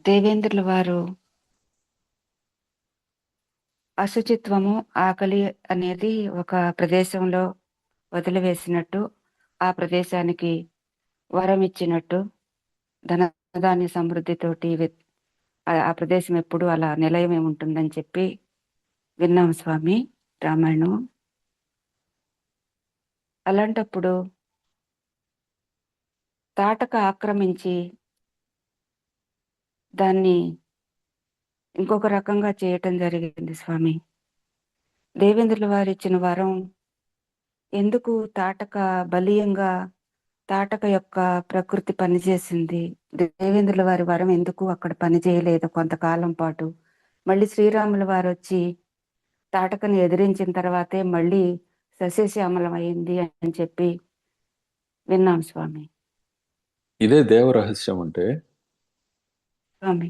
దేవేంద్రుల వారు అశుచిత్వము, ఆకలి అనేది ఒక ప్రదేశంలో వదిలివేసినట్టు, ఆ ప్రదేశానికి వరం ఇచ్చినట్టు, ధనధాన్య సమృద్ధితోటి ఆ ప్రదేశం ఎప్పుడు అలా నిలయమే ఉంటుందని చెప్పి విన్నాం స్వామి రామాయణం. అలాంటప్పుడు తాటక ఆక్రమించి దాన్ని ఇంకొక రకంగా చేయటం జరిగింది స్వామి. దేవేంద్రుల వారు ఇచ్చిన వరం ఎందుకు తాటక బలీయంగా తాటక యొక్క ప్రకృతి పనిచేసింది, దేవేంద్రుల వారి వరం ఎందుకు అక్కడ పనిచేయలేదు కొంతకాలం పాటు? మళ్ళీ శ్రీరాముల వారు వచ్చి తాటకని ఎదిరించిన తర్వాతే మళ్ళీ సస్యశ్యామలం అయింది అని చెప్పి విన్నాం స్వామి. ఇదే దేవరహస్యం అంటే. స్వామి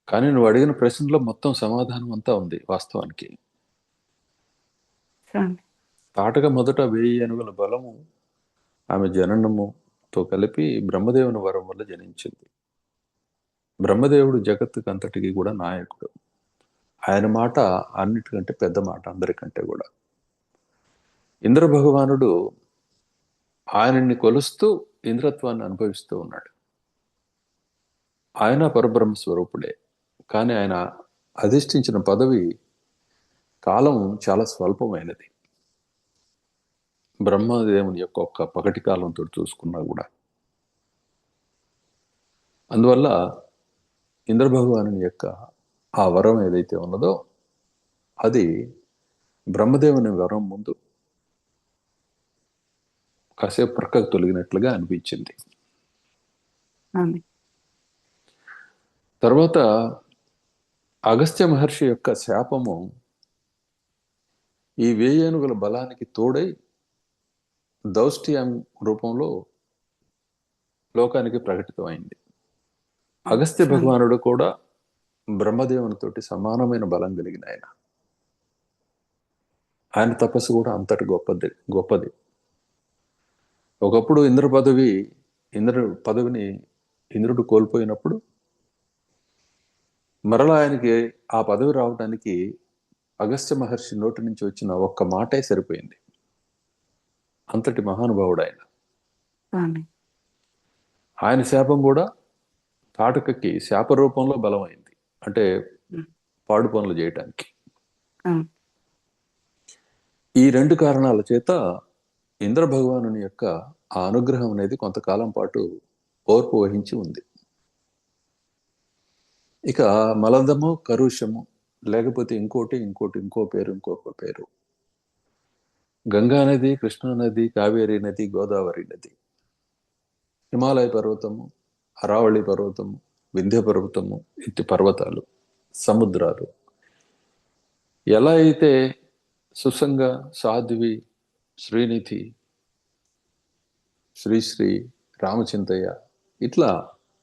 కానీ నువ్వు అడిగిన ప్రశ్నలో మొత్తం సమాధానం అంతా ఉంది వాస్తవానికి. స్వామి తాటక మొదట 1000 ఏనుగుల బలము ఆమె జననముతో కలిపి బ్రహ్మదేవుని వరం వల్ల జనించింది. బ్రహ్మదేవుడు జగత్తుకు అంతటికి కూడా నాయకుడు. ఆయన మాట అన్నిటికంటే పెద్ద మాట, అందరికంటే కూడా. ఇంద్ర భగవానుడు ఆయనని కొలుస్తూ ఇంద్రత్వాన్ని అనుభవిస్తూ ఉన్నాడు. ఆయన పరబ్రహ్మ స్వరూపుడే. కానీ ఆయన అధిష్ఠించిన పదవి కాలం చాలా స్వల్పమైనది. బ్రహ్మదేవుని యొక్క ఒక్క పగటి కాలంతో చూసుకున్నా కూడా. అందువల్ల ఇంద్రభగవాను యొక్క ఆ వరం ఏదైతే ఉన్నదో అది బ్రహ్మదేవుని వరం ముందు కాసేపు ప్రక్కకు తొలగినట్లుగా అనిపించింది. తర్వాత అగస్త్య మహర్షి యొక్క శాపము ఈ 1000 ఏనుగుల బలానికి తోడై దౌష్ట్యం రూపంలో లోకానికి ప్రకటితమైంది. అగస్త్య భగవానుడు కూడా బ్రహ్మదేవునితోటి సమానమైన బలం కలిగిన ఆయన. ఆయన తపస్సు కూడా అంతటి గొప్పది. ఒకప్పుడు పదవిని ఇంద్రుడు కోల్పోయినప్పుడు మరలా ఆయనకి ఆ పదవి రావడానికి అగస్త్య మహర్షి నోటి నుంచి వచ్చిన ఒక్క మాటే సరిపోయింది. అంతటి మహానుభావుడు ఆయన. ఆయన శాపం కూడా తాటకకి శాప రూపంలో బలమైంది, అంటే పాడు పనులు చేయటానికి. ఈ 2 కారణాల చేత ఇంద్ర భగవానుని యొక్క ఆ అనుగ్రహం అనేది కొంతకాలం పాటు ఓర్పు వహించి ఉంది. ఇక మలదము, కరుషము, లేకపోతే ఇంకో పేరు గంగా నది, కృష్ణా నది, కావేరీ నది, గోదావరి నది, హిమాలయ పర్వతము, అరావళి పర్వతము, వింధ్య పర్వతము, ఇట్టి పర్వతాలు, సముద్రాలు ఎలా అయితే సుసంగ, సాధ్వి, శ్రీనిధి, శ్రీశ్రీ, రామచింతయ్య ఇట్లా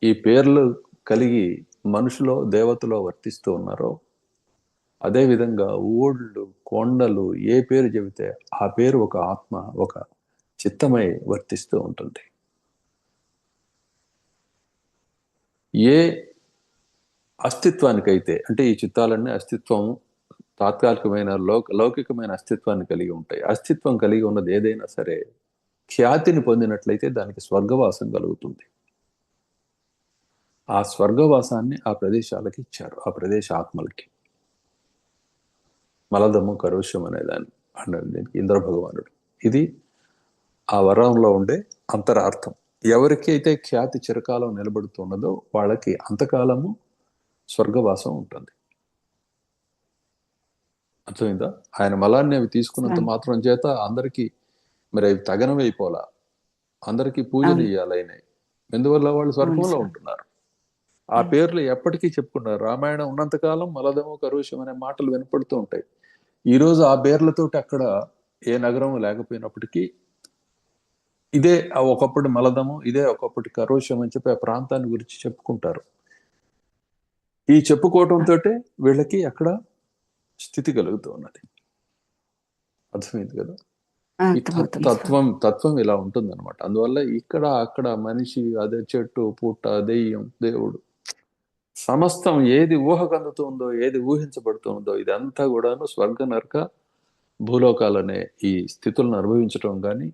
ఈ పేర్లు కలిగి మనుషులో దేవతలో వర్తిస్తూ ఉన్నారో, అదేవిధంగా ఊళ్ళు, కొండలు ఏ పేరు చెబితే ఆ పేరు ఒక ఆత్మ, ఒక చిత్తమై వర్తిస్తూ ఉంటుంది. ఏ అస్తిత్వానికైతే, అంటే ఈ చిత్తాలన్నీ అస్తిత్వం తాత్కాలికమైన లౌకికమైన అస్తిత్వాన్ని కలిగి ఉంటాయి. అస్తిత్వం కలిగి ఉన్నది ఏదైనా సరే ఖ్యాతిని పొందినట్లయితే దానికి స్వర్గవాసం కలుగుతుంది. ఆ స్వర్గవాసాన్ని ఆ ప్రదేశాలకి ఇచ్చారు, ఆ ప్రదేశ ఆత్మలకి. మలదము, కరుష్యం అనేదాన్ని అన్నది దీనికి ఇంద్ర భగవానుడు. ఇది ఆ వరంలో ఉండే అంతరార్థం. ఎవరికైతే ఖ్యాతి చిరకాలం నిలబడుతున్నదో వాళ్ళకి అంతకాలము స్వర్గవాసం ఉంటుంది. అర్థమైందా? ఆయన మలాన్ని అవి తీసుకున్నంత మాత్రం చేత అందరికీ మరి అవి తగనమైపోలా, అందరికీ పూజలు ఇయ్యాలైనాయి. ఎందువల్ల వాళ్ళు స్వర్గంలో ఉంటున్నారు. ఆ పేర్లు ఎప్పటికీ చెప్పుకున్నారు. రామాయణం ఉన్నంతకాలం మలదము, కరుషం అనే మాటలు వినపడుతూ ఉంటాయి. ఈరోజు ఆ పేర్లతోటి అక్కడ ఏ నగరం లేకపోయినప్పటికీ ఇదే ఒకప్పటి మలదము, ఇదే ఒకప్పటి కరోషం అని చెప్పి ఆ ప్రాంతాన్ని గురించి చెప్పుకుంటారు. ఈ చెప్పుకోవటంతో వీళ్ళకి అక్కడ స్థితి కలుగుతూ ఉన్నది. అర్థమైంది కదా? ఈ అర్థమవుతుంది స్వామి. తత్వం ఇలా ఉంటుంది అనమాట. అందువల్ల ఇక్కడ అక్కడ మనిషి, అదే చెట్టు పుట్ట, దెయ్యం, దేవుడు, సమస్తం ఏది ఊహకు అందుతుందో, ఏది ఊహించబడుతుందో, ఇదంతా కూడాను స్వర్గ నరక భూలోకాలనే ఈ స్థితులను అనుభవించటం కానీ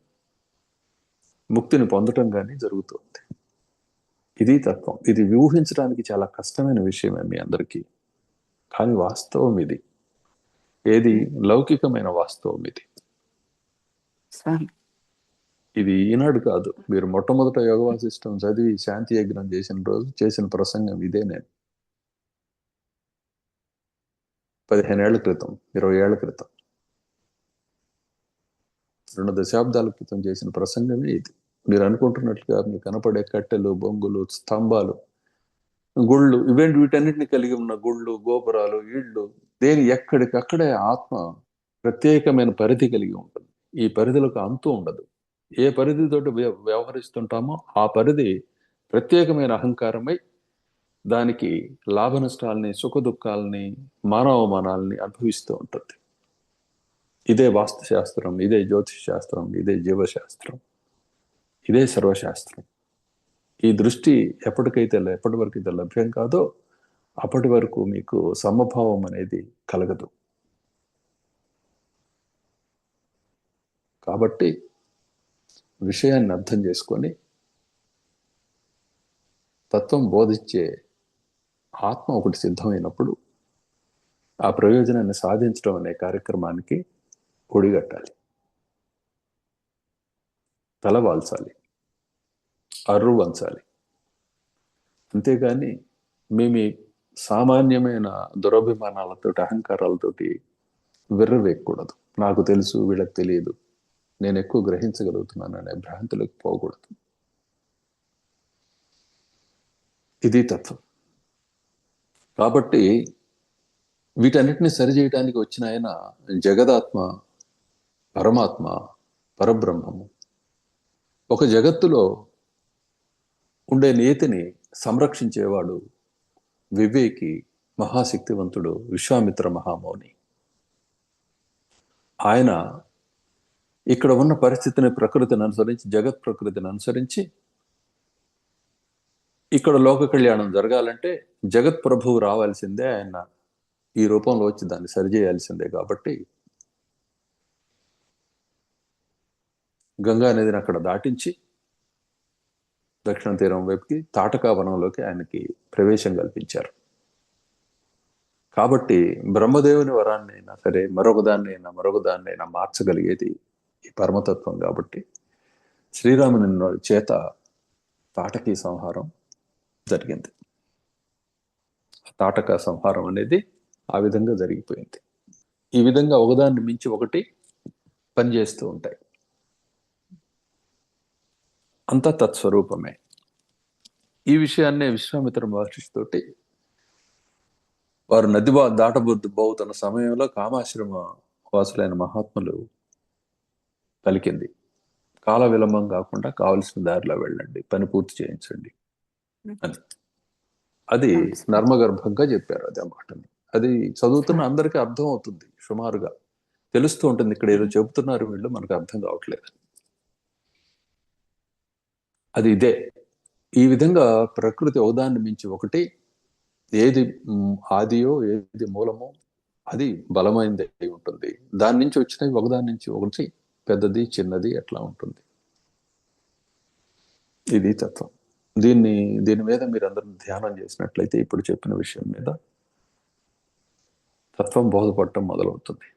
ముక్తిని పొందటం కానీ జరుగుతుంది. ఇది తత్వం. ఇది ఊహించడానికి చాలా కష్టమైన విషయమే మీ అందరికీ, కానీ వాస్తవం ఇది. ఏది లౌకికమైన వాస్తవం ఇది. స్వామి. ఇది ఈనాడు కాదు. మీరు మొట్టమొదట యోగ వాసిష్టం చదివి శాంతి యజ్ఞం చేసిన రోజు చేసిన ప్రసంగం ఇదే. నేను 15 ఏళ్ల క్రితం, 20 ఏళ్ల క్రితం, 2 దశాబ్దాల క్రితం చేసిన ప్రసంగమే ఇది. మీరు అనుకుంటున్నట్లుగా మీకు కనపడే కట్టెలు, బొంగులు, స్తంభాలు, గుళ్ళు, వీటన్నిటిని కలిగి ఉన్న గుళ్ళు, గోపురాలు, ఇళ్ళు, ఎక్కడికక్కడే ఆత్మ ప్రత్యేకమైన పరిధి కలిగి ఉంటుంది. ఈ పరిధిలకు అంతు ఉండదు. ఏ పరిధితోటి వ్యవహరిస్తుంటామో ఆ పరిధి ప్రత్యేకమైన అహంకారమై దానికి లాభ నష్టాలని, సుఖ దుఃఖాలని, మానవమానాలని అనుభవిస్తూ ఉంటుంది. ఇదే వాస్తు శాస్త్రం, ఇదే జ్యోతిష్ శాస్త్రం, ఇదే జీవశాస్త్రం, ఇదే సర్వశాస్త్రం. ఈ దృష్టి ఎప్పటి వరకు అయితే లభ్యం కాదో అప్పటి వరకు మీకు సమభావం అనేది కలగదు. కాబట్టి విషయాన్ని అర్థం చేసుకొని తత్వం బోధించే ఆత్మ ఒకటి సిద్ధమైనప్పుడు ఆ ప్రయోజనాన్ని సాధించడం అనే కార్యక్రమానికి ఒడిగట్టాలి, తల వాల్చాలి, అర్రు వంచాలి. అంతేగాని మేము సామాన్యమైన దురభిమానాలతోటి, అహంకారాలతోటి విర్రవేయకూడదు. నాకు తెలుసు, వీళ్ళకి తెలియదు, నేను ఎక్కువ గ్రహించగలుగుతున్నాను అనే భ్రాంతులకు పోకూడదు. ఇది తత్వం. కాబట్టి వీటన్నిటిని సరిచేయటానికి వచ్చిన ఆయన జగదాత్మ, పరమాత్మ, పరబ్రహ్మము. ఒక జగత్తులో ఉండే నీతిని సంరక్షించేవాడు వివేకి, మహాశక్తివంతుడు, విశ్వామిత్ర మహామౌని. ఆయన ఇక్కడ ఉన్న పరిస్థితిని, ప్రకృతిని అనుసరించి, జగత్ ప్రకృతిని అనుసరించి ఇక్కడ లోక కళ్యాణం జరగాలంటే జగత్ ప్రభువు రావాల్సిందే. ఆయన ఈ రూపంలో వచ్చి దాన్ని సరిచేయాల్సిందే. కాబట్టి గంగా నదిని అక్కడ దాటించి దక్షిణ తీరం వైపుకి తాటకా వనంలోకి ఆయనకి ప్రవేశం కల్పించారు. కాబట్టి బ్రహ్మదేవుని వరాన్ని అయినా సరే, మరొకదాన్నైనా మార్చగలిగేది ఈ పరమతత్వం. కాబట్టి శ్రీరాముని చేత తాటకీ సంహారం జరిగింది. తాటక సంహారం అనేది ఆ విధంగా జరిగిపోయింది. ఈ విధంగా ఒకదాన్ని మించి ఒకటి పనిచేస్తూ ఉంటాయి. అంతా తత్స్వరూపమే. ఈ విషయాన్నే విశ్వామిత్ర మహర్షితోటి వారు నది దాటబోతున్న సమయంలో కామాశ్రమ వాసులైన మహాత్ములు పలికింది, కాల విలంబం కాకుండా కావలసిన దారిలో వెళ్ళండి, పని పూర్తి చేయించండి అని. అది నర్మగర్భంగా చెప్పారు. అదే మాటని. అది చదువుతున్న అందరికీ అర్థం అవుతుంది, సుమారుగా తెలుస్తూ ఉంటుంది. ఇక్కడ ఏదో చెబుతున్నారు వీళ్ళు, మనకు అర్థం కావట్లేదు. అది ఇదే. ఈ విధంగా ప్రకృతి ఒకదాన్ని మించి ఒకటి, ఏది ఆదియో, ఏది మూలమో అది బలమైనది అయి ఉంటుంది. దాని నుంచి వచ్చినవి ఒకదాని నుంచి ఒకటి, పెద్దది చిన్నది ఎట్లా ఉంటుంది. ఇది తత్వం. దీని మీద మీరు అందరూ ధ్యానం చేసినట్లయితే ఇప్పుడు చెప్పిన విషయం మీద తత్వం బోధపడటం మొదలవుతుంది.